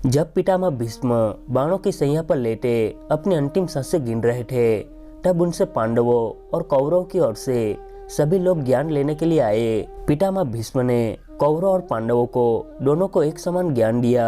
जब पितामह भीष्म बाणों की सैया पर लेटे अपनी अंतिम सांसें गिन रहे थे, तब उनसे पांडवों और कौरवों की ओर से सभी लोग ज्ञान लेने के लिए आए। पितामह भीष्म ने कौरवों और पांडवों को दोनों को एक समान ज्ञान दिया।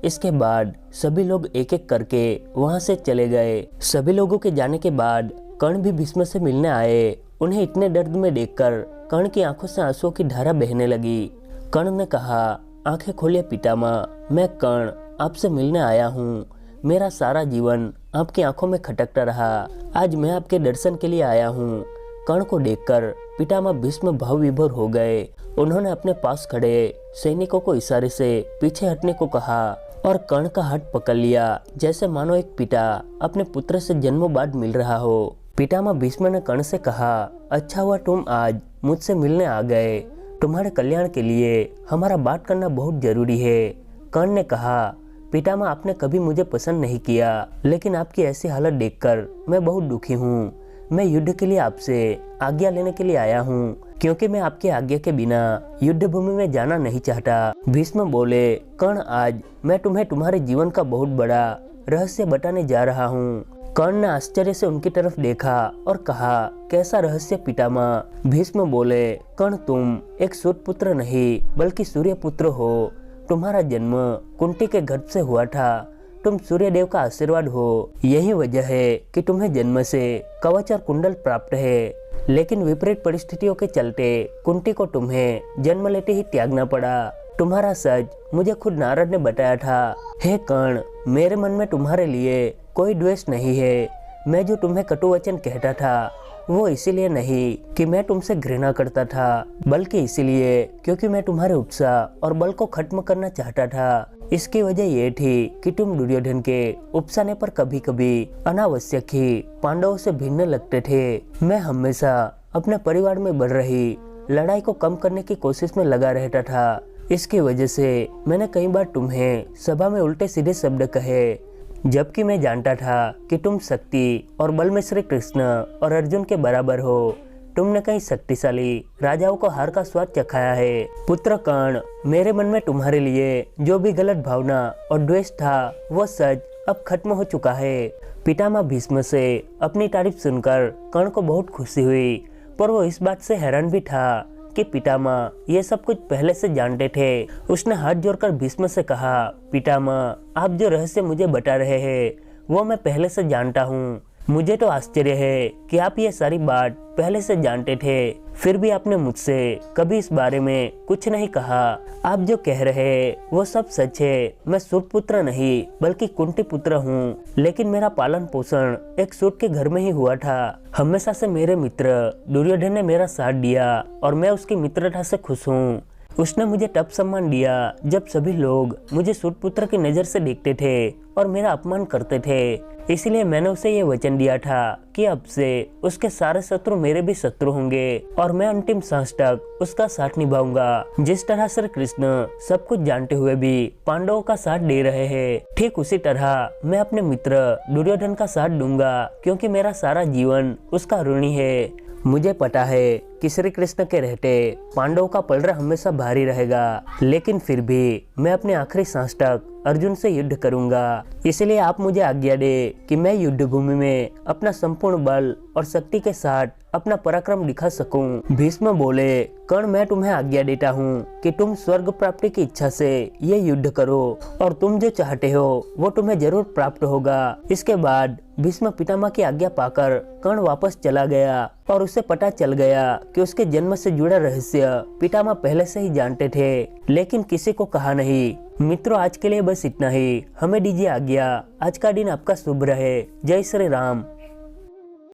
इसके बाद सभी लोग एक एक करके वहां से चले गए। सभी लोगों के जाने के बाद कर्ण भी भीष्म से मिलने आए। उन्हें इतने दर्द में देखकर कर्ण की आंखों से आंसुओं की धारा बहने लगी। कर्ण ने कहा, आंखें खोलिए पितामह, मैं कर्ण आपसे मिलने आया हूँ। मेरा सारा जीवन आपकी आंखों में खटकता रहा, आज मैं आपके दर्शन के लिए आया हूँ। कर्ण को देखकर पितामह भीष्म भाव विभोर हो गए। उन्होंने अपने पास खड़े सैनिकों को इशारे से पीछे हटने को कहा और कर्ण का हाथ पकड़ लिया, जैसे मानो एक पिता अपने पुत्र से जन्मों बाद मिल रहा हो। पितामह भीष्म ने कर्ण से कहा, अच्छा हुआ तुम आज मुझसे मिलने आ गए। तुम्हारे कल्याण के लिए हमारा बात करना बहुत जरूरी है। कर्ण ने कहा, पितामह आपने कभी मुझे पसंद नहीं किया, लेकिन आपकी ऐसी हालत देखकर मैं बहुत दुखी हूँ। मैं युद्ध के लिए आपसे आज्ञा लेने के लिए आया हूँ, क्योंकि मैं आपकी आज्ञा के बिना युद्ध भूमि में जाना नहीं चाहता। भीष्म बोले, कर्ण आज मैं तुम्हें तुम्हारे जीवन का बहुत बड़ा रहस्य बताने जा रहा हूँ। कर्ण ने आश्चर्य से उनकी तरफ देखा और कहा, कैसा रहस्य पितामह? भीष्म बोले, कर्ण तुम एक सूत पुत्र नहीं बल्कि सूर्य पुत्र हो। तुम्हारा जन्म कुंती के गर्भ से हुआ था। तुम सूर्य देव का आशीर्वाद हो। यही वजह है कि तुम्हें जन्म से कवच और कुंडल प्राप्त है, लेकिन विपरीत परिस्थितियों के चलते कुंती को तुम्हें जन्म लेते ही त्यागना पड़ा। तुम्हारा सच मुझे खुद नारद ने बताया था। हे कर्ण, मेरे मन में तुम्हारे लिए कोई द्वेष नहीं है। मैं जो तुम्हें कटु वचन कहता था वो इसीलिए नहीं कि मैं तुमसे घृणा करता था, बल्कि इसीलिए क्योंकि मैं तुम्हारे उत्साह और बल को खत्म करना चाहता था। इसकी वजह ये थी कि तुम दुर्योधन के उपसाने पर कभी कभी अनावश्यक ही पांडवों से भिड़ने लगते थे। मैं हमेशा अपने परिवार में बढ़ रही लड़ाई को कम करने की कोशिश में लगा रहता था। इसकी वजह से मैंने कई बार तुम्हें सभा में उल्टे सीधे शब्द कहे, जबकि मैं जानता था कि तुम शक्ति और बल में श्री कृष्ण और अर्जुन के बराबर हो। तुमने कई शक्तिशाली राजाओं को हार का स्वाद चखाया है। पुत्र कर्ण, मेरे मन में तुम्हारे लिए जो भी गलत भावना और द्वेष था वो सच अब खत्म हो चुका है। पितामह भीष्म से अपनी तारीफ सुनकर कर्ण को बहुत खुशी हुई, पर वो इस बात से हैरान भी था कि पितामह ये सब कुछ पहले से जानते थे। उसने हाथ जोड़कर भीष्म से कहा, पितामह आप जो रहस्य मुझे बता रहे हैं वो मैं पहले से जानता हूँ। मुझे तो आश्चर्य है कि आप ये सारी बात पहले से जानते थे, फिर भी आपने मुझसे कभी इस बारे में कुछ नहीं कहा। आप जो कह रहे हैं वो सब सच है। मैं सूत पुत्र नहीं बल्कि कुंती पुत्र हूँ, लेकिन मेरा पालन पोषण एक सूत के घर में ही हुआ था। हमेशा से मेरे मित्र दुर्योधन ने मेरा साथ दिया और मैं उसकी मित्रता से खुश हूँ। उसने मुझे तब सम्मान दिया जब सभी लोग मुझे सूत पुत्र की नजर से देखते थे और मेरा अपमान करते थे। इसलिए मैंने उसे ये वचन दिया था कि अब से उसके सारे शत्रु मेरे भी शत्रु होंगे और मैं अंतिम सांस तक उसका साथ निभाऊंगा। जिस तरह श्री कृष्ण सब कुछ जानते हुए भी पांडवों का साथ दे रहे हैं, ठीक उसी तरह मैं अपने मित्र दुर्योधन का साथ दूंगा, क्योंकि मेरा सारा जीवन उसका ऋणी है। मुझे पता है कि श्री कृष्ण के रहते पांडवों का पलड़ा हमेशा भारी रहेगा, लेकिन फिर भी मैं अपने आखिरी सांस तक अर्जुन से युद्ध करूंगा। इसलिए आप मुझे आज्ञा दे कि मैं युद्ध भूमि में अपना संपूर्ण बल और शक्ति के साथ अपना पराक्रम दिखा सकूं। भीष्म बोले, कर्ण मैं तुम्हें आज्ञा देता हूँ कि तुम स्वर्ग प्राप्ति की इच्छा से ये युद्ध करो और तुम जो चाहते हो वो तुम्हें जरूर प्राप्त होगा। इसके बाद भीष्म पितामह की आज्ञा पाकर कर्ण वापस चला गया और उसे पता चल गया कि उसके जन्म से जुड़ा रहस्य पितामह पहले से ही जानते थे, लेकिन किसी को कहा नहीं। मित्रों, आज के लिए बस इतना ही। हमें दीजिए आज्ञा। आज का दिन आपका शुभ रहे। जय श्री राम।